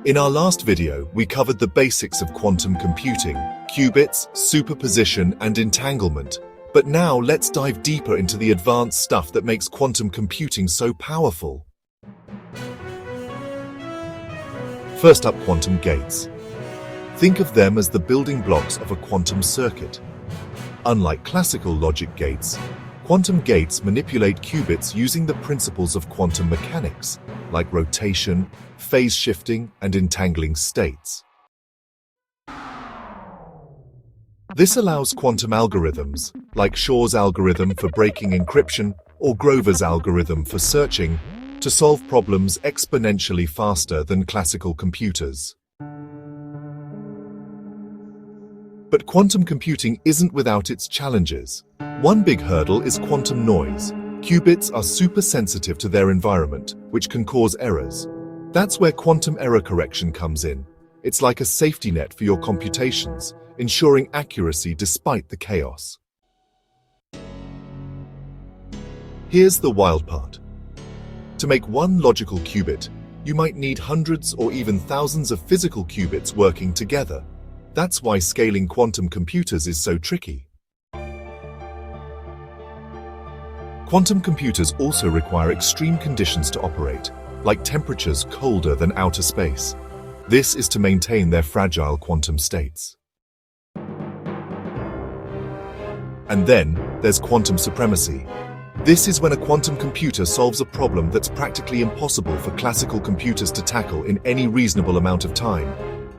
In our last video, we covered the basics of quantum computing, qubits, superposition, and entanglement. But now let's dive deeper into the advanced stuff that makes quantum computing so powerful. First up, quantum gates. Think of them as the building blocks of a quantum circuit. Unlike classical logic gates, quantum gates manipulate qubits using the principles of quantum mechanics, like rotation, phase shifting, and entangling states. This allows quantum algorithms, like Shor's algorithm for breaking encryption or Grover's algorithm for searching, to solve problems exponentially faster than classical computers. But quantum computing isn't without its challenges. One big hurdle is quantum noise. Qubits are super sensitive to their environment, which can cause errors. That's where quantum error correction comes in. It's like a safety net for your computations, ensuring accuracy despite the chaos. Here's the wild part. To make one logical qubit, you might need hundreds or even thousands of physical qubits working together. That's why scaling quantum computers is so tricky. Quantum computers also require extreme conditions to operate, like temperatures colder than outer space. This is to maintain their fragile quantum states. And then there's quantum supremacy. This is when a quantum computer solves a problem that's practically impossible for classical computers to tackle in any reasonable amount of time.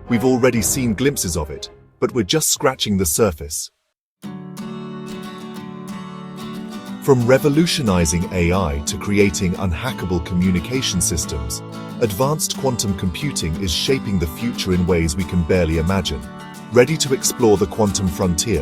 We've already seen glimpses of it, but we're just scratching the surface. From revolutionizing AI to creating unhackable communication systems, advanced quantum computing is shaping the future in ways we can barely imagine. Ready to explore the quantum frontier?